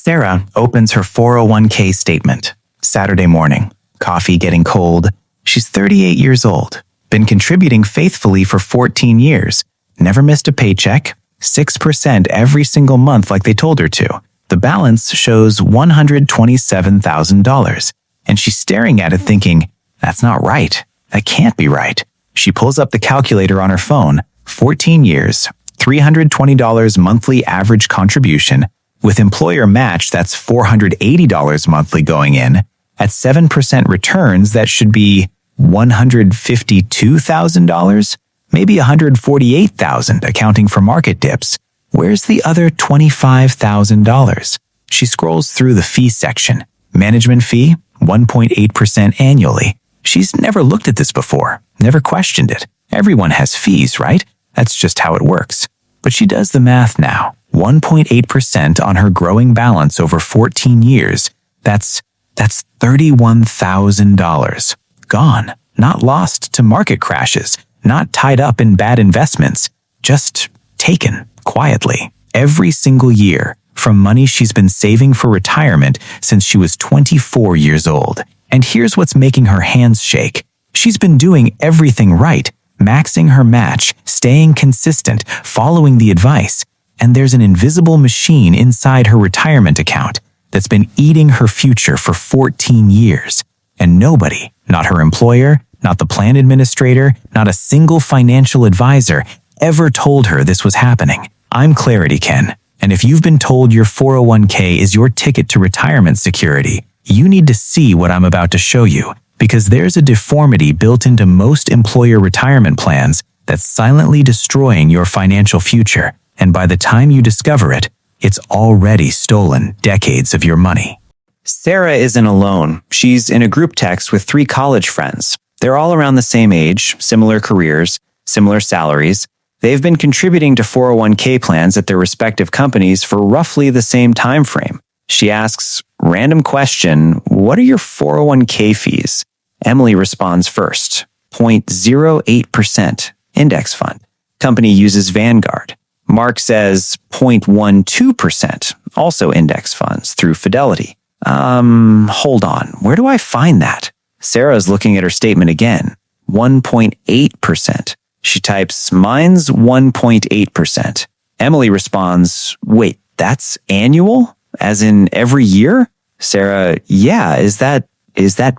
Sarah opens her 401k statement. Saturday morning. Coffee getting cold. She's 38 years old. Been contributing faithfully for 14 years. Never missed a paycheck. 6% every single month like they told her to. The balance shows $127,000. And she's staring at it thinking, that's not right. That can't be right. She pulls up the calculator on her phone. 14 years, $320 monthly average contribution. With employer match, that's $480 monthly going in. At 7% returns, that should be $152,000? Maybe $148,000 accounting for market dips. Where's the other $25,000? She scrolls through the fee section. Management fee, 1.8% annually. She's never looked at this before, never questioned it. Everyone has fees, right? That's just how it works. But she does the math now. 1.8% on her growing balance over 14 years. That's $31,000. Gone. Not lost to market crashes. Not tied up in bad investments. Just taken quietly. Every single year from money she's been saving for retirement since she was 24 years old. And here's what's making her hands shake. She's been doing everything right. Maxing her match, staying consistent, following the advice. And there's an invisible machine inside her retirement account that's been eating her future for 14 years. And nobody, not her employer, not the plan administrator, not a single financial advisor, ever told her this was happening. I'm Clarity Ken, and if you've been told your 401k is your ticket to retirement security, you need to see what I'm about to show you, because there's a deformity built into most employer retirement plans that's silently destroying your financial future. And by the time you discover it, it's already stolen decades of your money. Sarah isn't alone. She's in a group text with 3 college friends. They're all around the same age, similar careers, similar salaries. They've been contributing to 401k plans at their respective companies for roughly the same time frame. She asks, random question, what are your 401k fees? Emily responds first, 0.08% index fund. Company uses Vanguard. Mark says 0.12%, also index funds through Fidelity. Hold on, where do I find that? Sarah's looking at her statement again, 1.8%. She types, mine's 1.8%. Emily responds, wait, that's annual? As in every year? Sarah, yeah, is that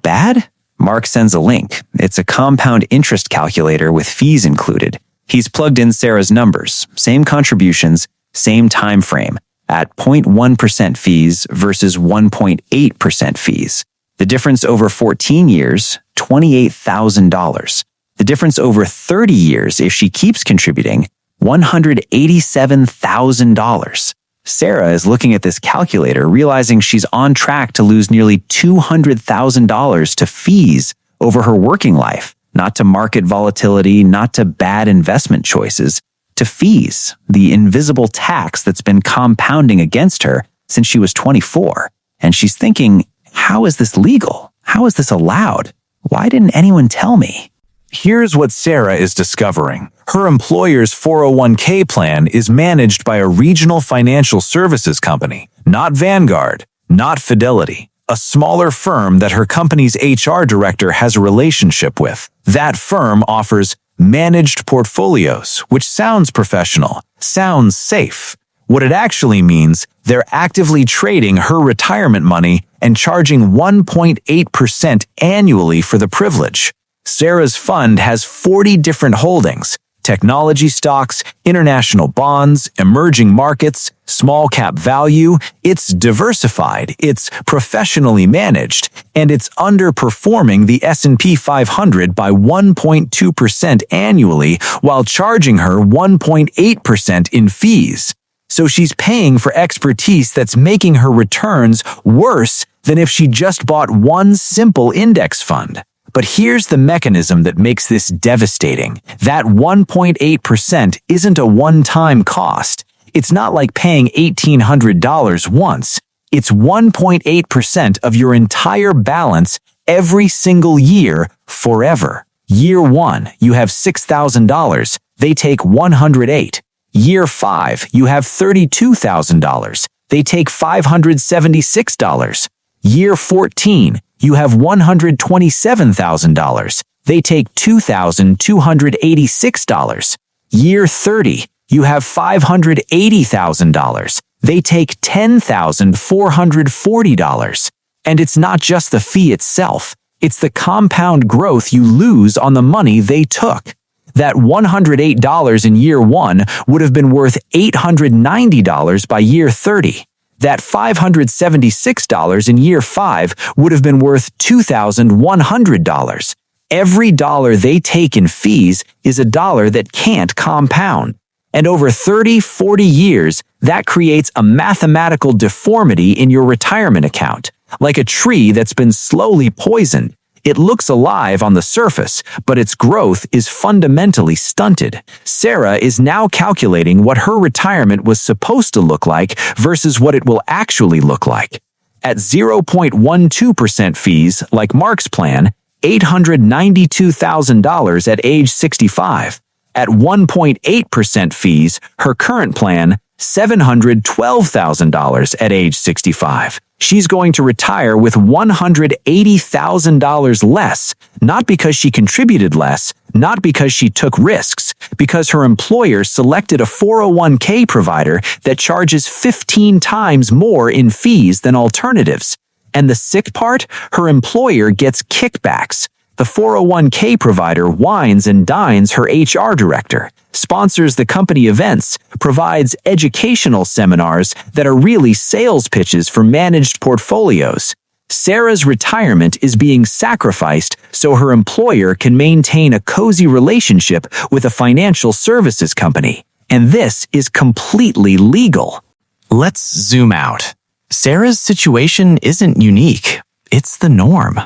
bad? Mark sends a link. It's a compound interest calculator with fees included. He's plugged in Sarah's numbers, same contributions, same time frame, at 0.1% fees versus 1.8% fees. The difference over 14 years, $28,000. The difference over 30 years, if she keeps contributing, $187,000. Sarah is looking at this calculator, realizing she's on track to lose nearly $200,000 to fees over her working life. Not to market volatility, not to bad investment choices, to fees, the invisible tax that's been compounding against her since she was 24. And she's thinking, how is this legal? How is this allowed? Why didn't anyone tell me? Here's what Sarah is discovering. Her employer's 401k plan is managed by a regional financial services company, not Vanguard, not Fidelity, a smaller firm that her company's HR director has a relationship with. That firm offers managed portfolios, which sounds professional, sounds safe. What it actually means, they're actively trading her retirement money and charging 1.8% annually for the privilege. Sarah's fund has 40 different holdings: technology stocks, international bonds, emerging markets, small cap value. It's diversified, it's professionally managed, and it's underperforming the S&P 500 by 1.2% annually while charging her 1.8% in fees. So she's paying for expertise that's making her returns worse than if she just bought one simple index fund. But here's the mechanism that makes this devastating. That 1.8% isn't a one-time cost. It's not like paying $1,800 once. It's 1.8% of your entire balance every single year forever. Year 1, you have $6,000. They take $108. Year 5, you have $32,000. they take $576. Year 14, you have $127,000. They take $2,286. Year 30, you have $580,000. They take $10,440. And it's not just the fee itself, it's the compound growth you lose on the money they took. That $108 in year 1 would have been worth $890 by year 30. That $576 in year 5 would have been worth $2,100. Every dollar they take in fees is a dollar that can't compound. And over 30-40 years, that creates a mathematical deformity in your retirement account. Like a tree that's been slowly poisoned. It looks alive on the surface, but its growth is fundamentally stunted. Sarah is now calculating what her retirement was supposed to look like versus what it will actually look like. At 0.12% fees, like Mark's plan, $892,000 at age 65. At 1.8% fees, her current plan, $712,000 at age 65. She's going to retire with $180,000 less, not because she contributed less, not because she took risks, because her employer selected a 401k provider that charges 15 times more in fees than alternatives. And the sick part? Her employer gets kickbacks. The 401k provider wines and dines her HR director, sponsors the company events, provides educational seminars that are really sales pitches for managed portfolios. Sarah's retirement is being sacrificed so her employer can maintain a cozy relationship with a financial services company. And this is completely legal. Let's zoom out. Sarah's situation isn't unique. It's the norm.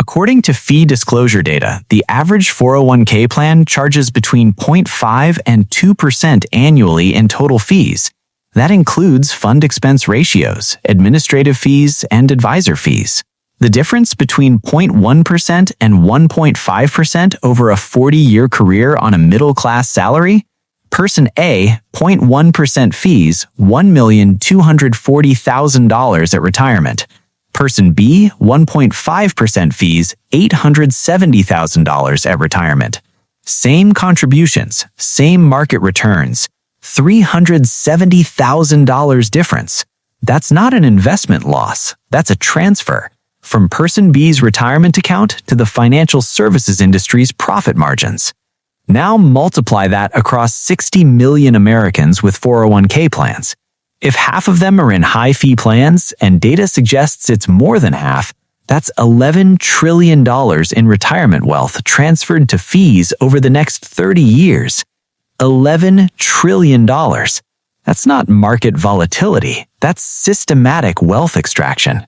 According to fee disclosure data, the average 401k plan charges between 0.5 and 2% annually in total fees. That includes fund expense ratios, administrative fees, and advisor fees. The difference between 0.1% and 1.5% over a 40-year career on a middle-class salary? Person A, 0.1% fees, $1,240,000 at retirement. Person B, 1.5% fees, $870,000 at retirement. Same contributions, same market returns, $370,000 difference. That's not an investment loss, that's a transfer from person B's retirement account to the financial services industry's profit margins. Now multiply that across 60 million Americans with 401k plans. If half of them are in high-fee plans, and data suggests it's more than half, that's $11 trillion in retirement wealth transferred to fees over the next 30 years. $11 trillion. That's not market volatility, that's systematic wealth extraction.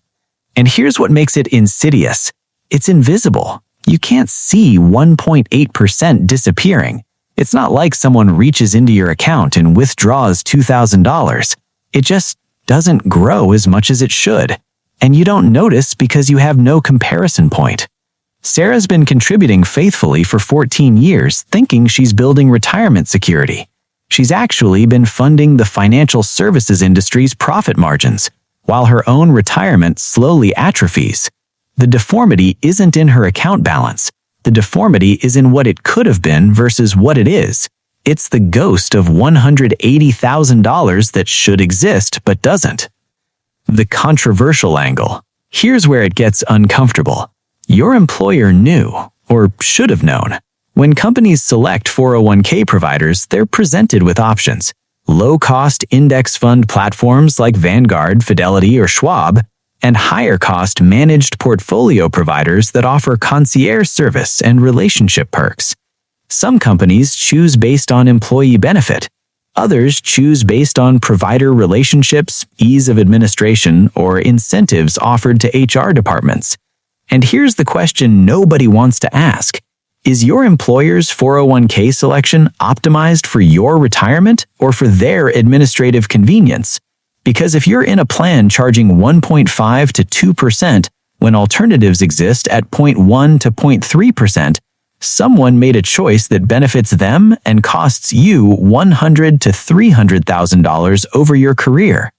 And here's what makes it insidious. It's invisible. You can't see 1.8% disappearing. It's not like someone reaches into your account and withdraws $2,000. It just doesn't grow as much as it should, and you don't notice because you have no comparison point. Sarah's been contributing faithfully for 14 years, thinking she's building retirement security. She's actually been funding the financial services industry's profit margins, while her own retirement slowly atrophies. The deformity isn't in her account balance. The deformity is in what it could have been versus what it is. It's the ghost of $180,000 that should exist but doesn't. The controversial angle. Here's where it gets uncomfortable. Your employer knew, or should have known. When companies select 401k providers, they're presented with options. Low-cost index fund platforms like Vanguard, Fidelity, or Schwab, and higher-cost managed portfolio providers that offer concierge service and relationship perks. Some companies choose based on employee benefit. Others choose based on provider relationships, ease of administration, or incentives offered to HR departments. And here's the question nobody wants to ask. Is your employer's 401k selection optimized for your retirement or for their administrative convenience? Because if you're in a plan charging 1.5 to 2% when alternatives exist at 0.1 to 0.3%, someone made a choice that benefits them and costs you $100,000 to $300,000 over your career.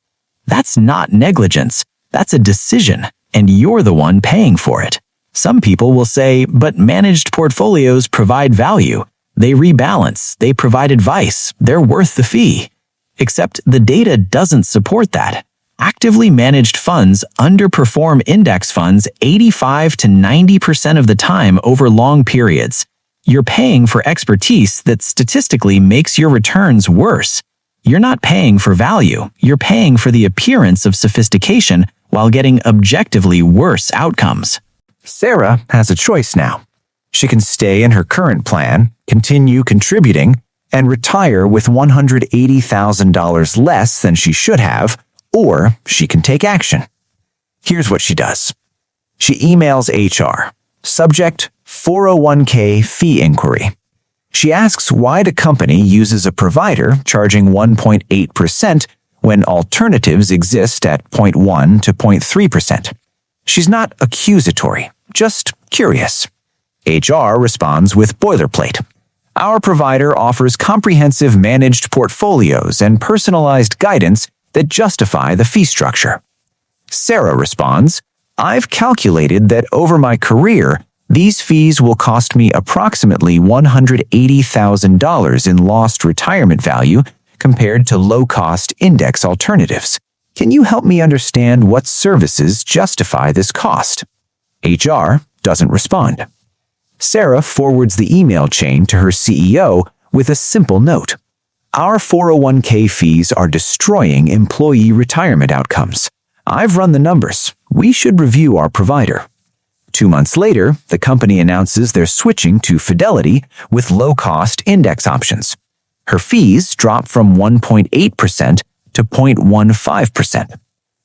That's not negligence. That's a decision, and you're the one paying for it. Some people will say, but managed portfolios provide value. They rebalance, they provide advice, they're worth the fee. Except the data doesn't support that. Actively managed funds underperform index funds 85 to 90% of the time over long periods. You're paying for expertise that statistically makes your returns worse. You're not paying for value, you're paying for the appearance of sophistication while getting objectively worse outcomes. Sarah has a choice now. She can stay in her current plan, continue contributing, and retire with $180,000 less than she should have, or she can take action. Here's what she does. She emails HR. Subject, 401k fee inquiry. She asks why the company uses a provider charging 1.8% when alternatives exist at 0.1 to 0.3%. She's not accusatory, just curious. HR responds with boilerplate. Our provider offers comprehensive managed portfolios and personalized guidance that justify the fee structure. Sarah responds, I've calculated that over my career, these fees will cost me approximately $180,000 in lost retirement value compared to low-cost index alternatives. Can you help me understand what services justify this cost? HR doesn't respond. Sarah forwards the email chain to her CEO with a simple note. Our 401k fees are destroying employee retirement outcomes. I've run the numbers. We should review our provider. 2 months later, the company announces they're switching to Fidelity with low-cost index options. Her fees drop from 1.8% to 0.15%.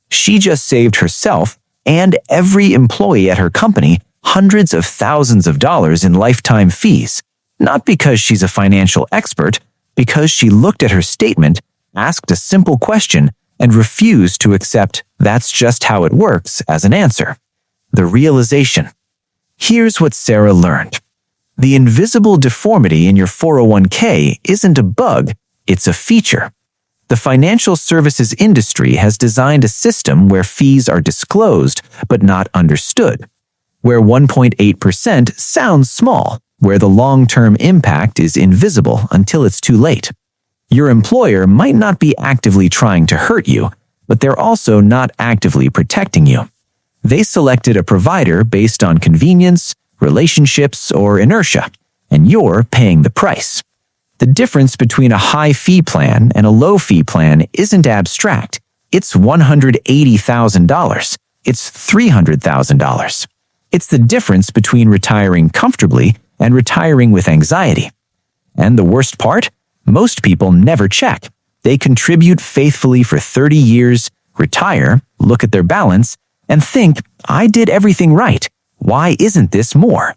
She just saved herself and every employee at her company hundreds of thousands of dollars in lifetime fees, not because she's a financial expert, because she looked at her statement, asked a simple question, and refused to accept "that's just how it works" as an answer. The realization. Here's what Sarah learned. The invisible deformity in your 401k isn't a bug, it's a feature. The financial services industry has designed a system where fees are disclosed but not understood, where 1.8% sounds small, where the long-term impact is invisible until it's too late. Your employer might not be actively trying to hurt you, but they're also not actively protecting you. They selected a provider based on convenience, relationships, or inertia, and you're paying the price. The difference between a high-fee plan and a low-fee plan isn't abstract. It's $180,000. It's $300,000. It's the difference between retiring comfortably and retiring with anxiety. And the worst part? Most people never check. They contribute faithfully for 30 years, retire, look at their balance, and think, I did everything right. Why isn't this more?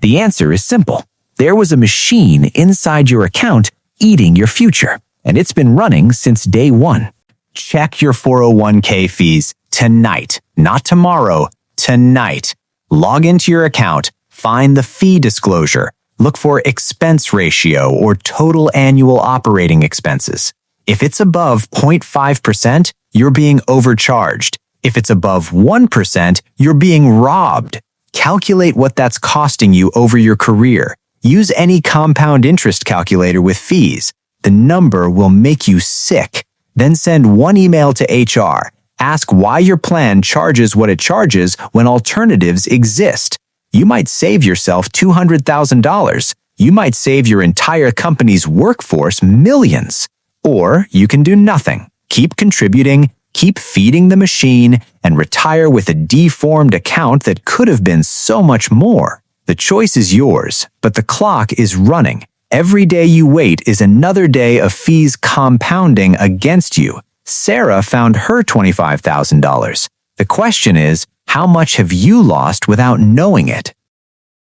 The answer is simple. There was a machine inside your account eating your future, and it's been running since day one. Check your 401k fees tonight, not tomorrow, tonight. Log into your account, find the fee disclosure, look for expense ratio or total annual operating expenses. If it's above 0.5%, you're being overcharged. If it's above 1%, you're being robbed. Calculate what that's costing you over your career. Use any compound interest calculator with fees. The number will make you sick. Then send one email to HR. Ask why your plan charges what it charges when alternatives exist. You might save yourself $200,000. You might save your entire company's workforce millions. Or you can do nothing. Keep contributing, keep feeding the machine, and retire with a deformed account that could have been so much more. The choice is yours, but the clock is running. Every day you wait is another day of fees compounding against you. Sarah found her $25,000. The question is, how much have you lost without knowing it?